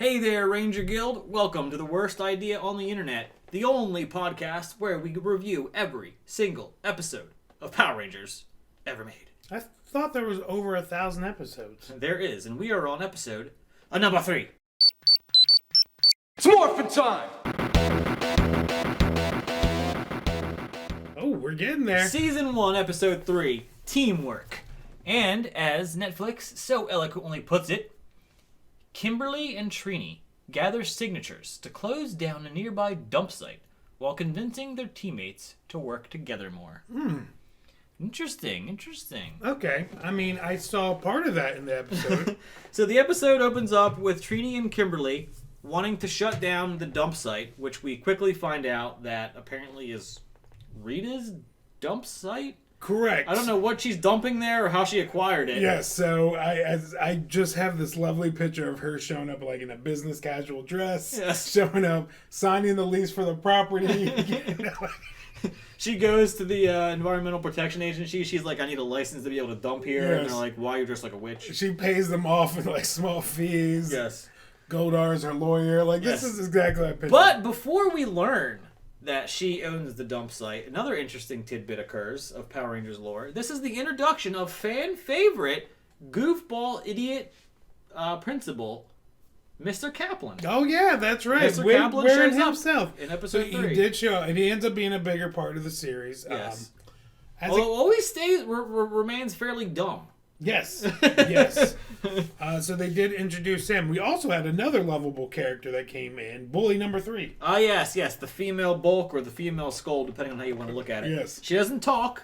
Hey there, Ranger Guild. Welcome to the worst idea on the internet, the only podcast where we review every single episode of Power Rangers ever made. I thought there was over 1,000 episodes. There is, and we are on episode number 3. It's morphin' time! Oh, we're getting there. Season 1, episode 3, Teamwork. And, as Netflix so eloquently puts it, Kimberly and Trini gather signatures to close down a nearby dump site while convincing their teammates to work together more. Interesting. Okay. I mean, I saw part of that in the episode. So the episode opens up with Trini and Kimberly wanting to shut down the dump site, which we quickly find out that apparently is Rita's dump site? Correct. I don't know what she's dumping there or how she acquired it. Yes, so I just have this lovely picture of her showing up like in a business casual dress. Yes. Showing up, signing the lease for the property. She goes to the Environmental Protection Agency. She's like, I need a license to be able to dump here. Yes. And they're like, why, you're dressed like a witch? She pays them off in like small fees. Yes. Goldar's her lawyer. Like, Yes. This is exactly that picture. But before we learn that she owns the dump site, another interesting tidbit occurs of Power Rangers lore. This is the introduction of fan favorite goofball idiot principal, Mr. Kaplan. Oh yeah, that's right. Mr. Kaplan Wearing shows up himself in episode 3. He did show, and he ends up being a bigger part of the series. Yes. As Although always remains fairly dumb. Yes. So they did introduce him. We also had another lovable character that came in, Bully number 3. Ah, yes, the female bulk or the female skull, depending on how you want to look at it. Yes. She doesn't talk,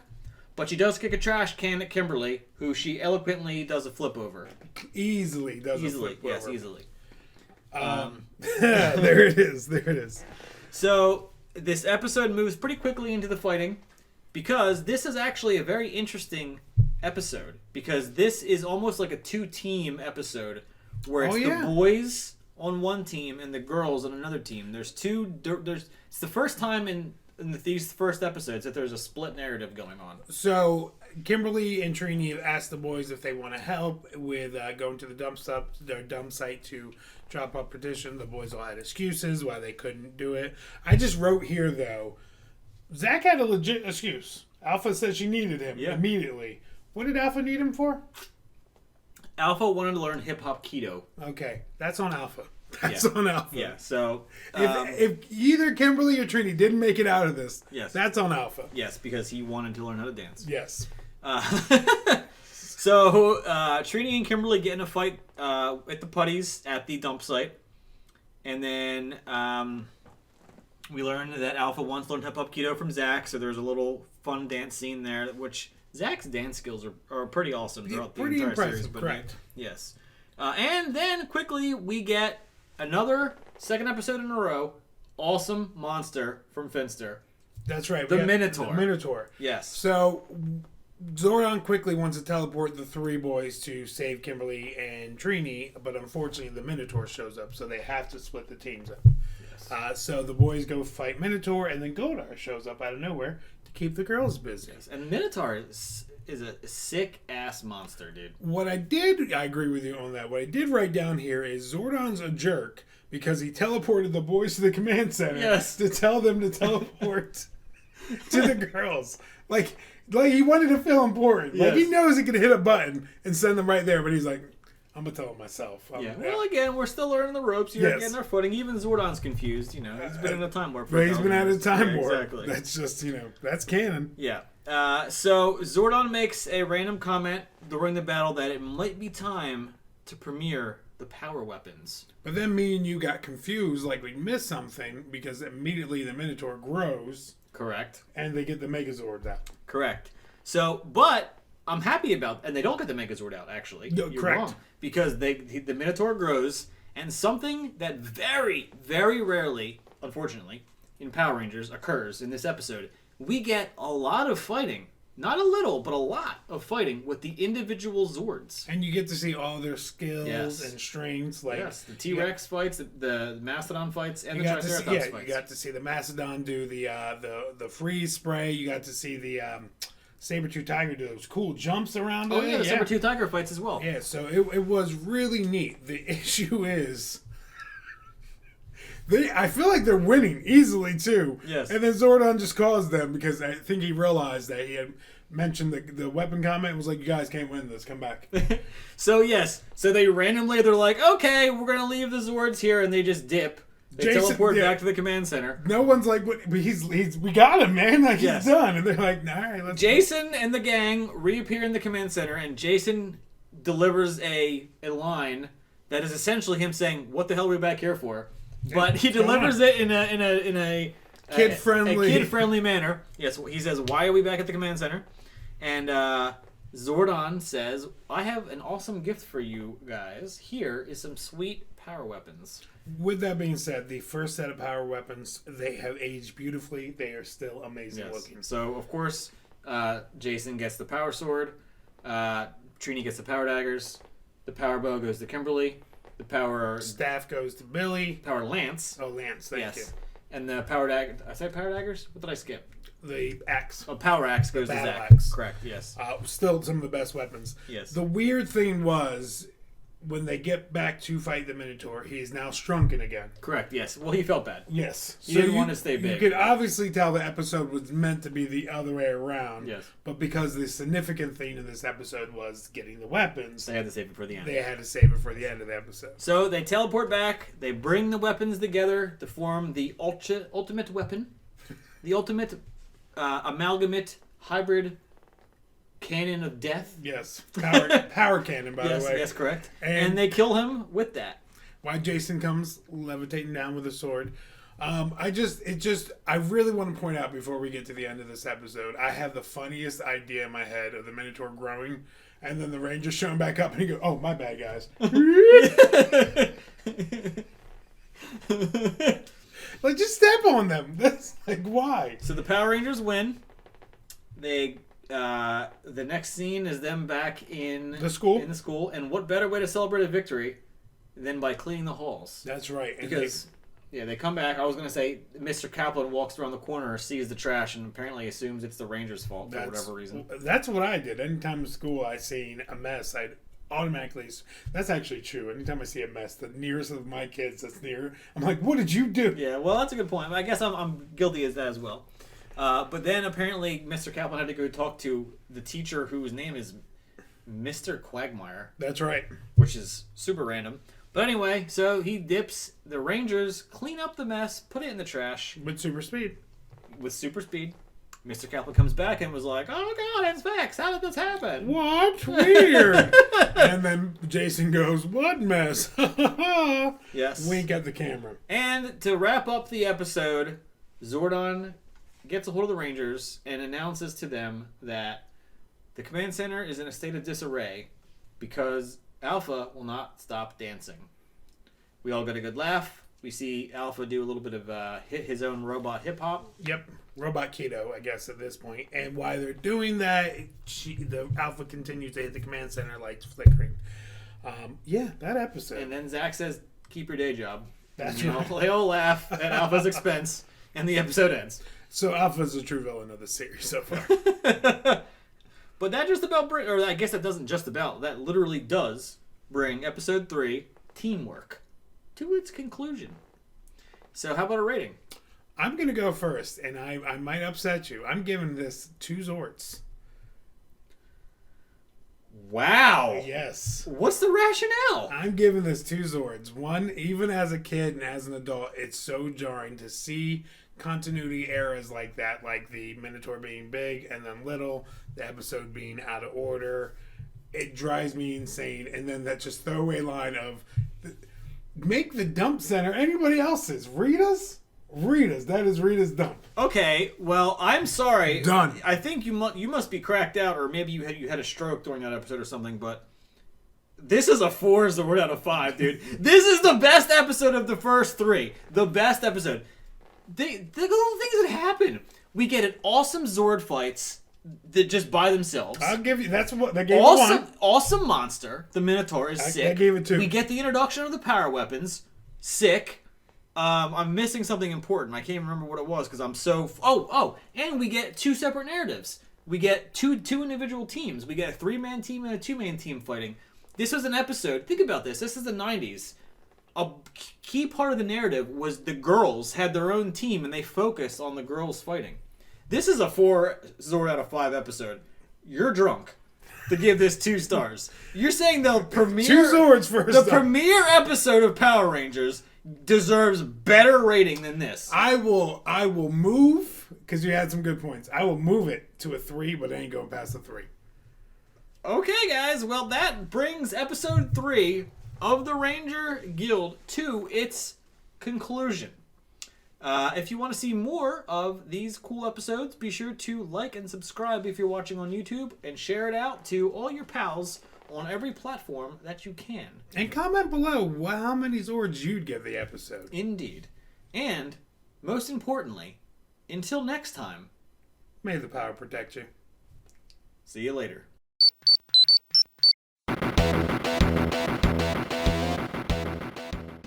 but she does kick a trash can at Kimberly, who she eloquently does a flip over. Easily does a flip over. Yes, easily. There it is. So this episode moves pretty quickly into the fighting because this is actually a very interesting episode because this is almost like a 2-team episode where it's the boys on one team and the girls on another team. It's the first time in these first episodes that there's a split narrative going on. So Kimberly and Trini have asked the boys if they want to help with going to the dump site to drop off petition. The boys all had excuses why they couldn't do it. I just wrote here though, Zach had a legit excuse. Alpha said she needed him immediately. What did Alpha need him for? Alpha wanted to learn hip-hop keto. Okay, that's on Alpha. That's on Alpha. Yeah, so... if either Kimberly or Trini didn't make it out of this, that's on Alpha. Yes, because he wanted to learn how to dance. Yes. So, Trini and Kimberly get in a fight at the putties at the dump site. And then we learn that Alpha wants to learn hip-hop keto from Zach, so there's a little fun dance scene there, which... Zach's dance skills are pretty awesome throughout the entire series. But correct. Yes. And then, quickly, we get another second episode in a row, awesome monster from Finster. That's right. The Minotaur. The Minotaur. Yes. So, Zordon quickly wants to teleport the 3 boys to save Kimberly and Trini, but unfortunately the Minotaur shows up, so they have to split the teams up. Yes. So the boys go fight Minotaur, and then Goldar shows up out of nowhere keep the girls busy. Yes. And Minotaur is a sick-ass monster, dude. I agree with you on that. What I did write down here is Zordon's a jerk because he teleported the boys to the command center to tell them to teleport to the girls. Like he wanted to feel important. Like he knows he can hit a button and send them right there, but he's like, I'm going to tell it myself. Well, again, we're still learning the ropes. You're getting our footing. Even Zordon's confused. He's been in a time warp. But he's been out of time warp. Exactly. That's just, that's canon. Yeah. So Zordon makes a random comment during the battle that it might be time to premiere the power weapons. But then me and you got confused, like we missed something, because immediately the Minotaur grows. Correct. And they get the Megazords out. Correct. So, but... I'm happy about, and they don't get the Megazord out, actually. No, You're correct. wrong. Because the Minotaur grows, and something that very, very rarely, unfortunately, in Power Rangers occurs in this episode, we get a lot of fighting. Not a little, but a lot of fighting with the individual Zords. And you get to see all their skills and strengths. Like the T-Rex fights, the Mastodon fights, and the Triceratops fights. You got to see the Mastodon do the freeze spray. You got to see the... Saber-tooth tiger do those cool jumps around. Oh, yeah, the Saber-tooth tiger fights as well. Yeah, so it was really neat. The issue is I feel like they're winning easily too. Yes. And then Zordon just calls them because I think he realized that he had mentioned the weapon comment and was like, "You guys can't win this. Come back." So they randomly they're like, okay, we're gonna leave the Zords here, and they just dip. They teleport back to the command center. No one's like, "What? He's we got him, man! Like Yes. he's done." And they're like, "All right, let's." Jason and the gang reappear in the command center, and Jason delivers a line that is essentially him saying, "What the hell are we back here for?" But he delivers it in a kid-friendly manner. Yes, he says, "Why are we back at the command center?" And Zordon says, "I have an awesome gift for you guys. Here is some sweet power weapons." With that being said, the first set of power weapons, they have aged beautifully. They are still amazing looking. So, of course, Jason gets the power sword. Trini gets the power daggers. The power bow goes to Kimberly. The power Staff goes to Billy. power lance. Oh, Lance, thank you. And the power dagger. I said power daggers? What did I skip? The axe. Oh, power axe goes to battle Zach. axe. Correct, yes. Still some of the best weapons. Yes. The weird thing was, when they get back to fight the Minotaur, he is now shrunken again. Correct, yes. Well, he felt bad. Yes. He didn't want to stay big. You could obviously tell the episode was meant to be the other way around. Yes. But because the significant thing in this episode was getting the weapons, They had to save it for the end. they had to save it for the end of the episode. So they teleport back. They bring the weapons together to form the ultimate weapon. The ultimate amalgamate hybrid cannon of death. Yes. Power cannon, by the way. Yes, correct. And they kill him with that. Why Jason comes levitating down with a sword. I really want to point out before we get to the end of this episode, I have the funniest idea in my head of the Minotaur growing, and then the Rangers showing back up, and he goes, "Oh, my bad, guys." Like, just step on them. That's like, why? So the Power Rangers win. They the next scene is them back in The school? In the school, and what better way to celebrate a victory than by cleaning the halls? That's right. And Because they come back. I was gonna say Mr. Kaplan walks around the corner, sees the trash, and apparently assumes it's the Rangers' fault for whatever reason. That's what I did. Anytime in school I seen a mess, I'd automatically. That's actually true. Anytime I see a mess, the nearest of my kids that's near, I'm like, "What did you do?" Yeah, well, that's a good point. I guess I'm guilty as that as well. But then apparently Mr. Kaplan had to go talk to the teacher whose name is Mr. Quagmire, That's right. which is super random. But anyway, so he dips. The Rangers clean up the mess, put it in the trash With super speed. with super speed. Mr. Kaplan comes back and was like, "Oh God, it's Vex. How did this happen?" What? Weird. And then Jason goes, "What mess?" Yes. Wink at the camera. And to wrap up the episode, Zordon gets a hold of the Rangers and announces to them that the command center is in a state of disarray because Alpha will not stop dancing. We all got a good laugh. We see Alpha do a little bit of his own robot hip hop. Yep. Robot keto, I guess, at this point. And while they're doing that, the Alpha continues to hit the command center, lights flickering. Yeah, that episode. And then Zach says, "Keep your day job." That's And right. they all laugh at Alpha's expense, and the episode ends. So Alpha's a true villain of the series so far. But that just about or I guess that doesn't just about, that literally does bring episode 3, Teamwork, to its conclusion. So how about a rating? I'm going to go first, and I might upset you. I'm giving this 2 Zords. Wow. Yes. What's the rationale? I'm giving this 2 Zords. One, even as a kid and as an adult, it's so jarring to see continuity errors like that, like the Minotaur being big and then little, the episode being out of order. It drives me insane. And then that just throwaway line of, make the dump center anybody else's. Rita's? Rita's. That is Rita's dump. Okay, well, I'm sorry. Done. I think you must be cracked out, or maybe you had a stroke during that episode or something, but this is a 4 Zord out of 5, dude. This is the best episode of the first 3. The best episode. The little things that happen. We get an awesome Zord fights that just by themselves. I'll give you, that's what, they gave one. Awesome monster. The Minotaur is sick. I gave it 2. We get the introduction of the power weapons. Sick. I'm missing something important. I can't remember what it was because I'm so... And we get 2 separate narratives. We get two individual teams. We get a 3-man team and a 2-man team fighting. This was an episode... Think about this. This is the 90s. key part of the narrative was the girls had their own team and they focused on the girls fighting. This is a 4 Zord out of 5 episode. You're drunk to give this 2 stars. You're saying the premiere 2 Zords first. the premiere episode of Power Rangers deserves better rating than this. I will move, because you had some good points. I will move it to a 3, but it ain't going past a 3. Okay, guys. Well, that brings episode 3 of the Ranger Guild to its conclusion. If you want to see more of these cool episodes, be sure to like and subscribe if you're watching on YouTube, and share it out to all your pals on every platform that you can. And comment below how many Zords you'd give the episode. Indeed. And, most importantly, until next time, May the power protect you. see you later.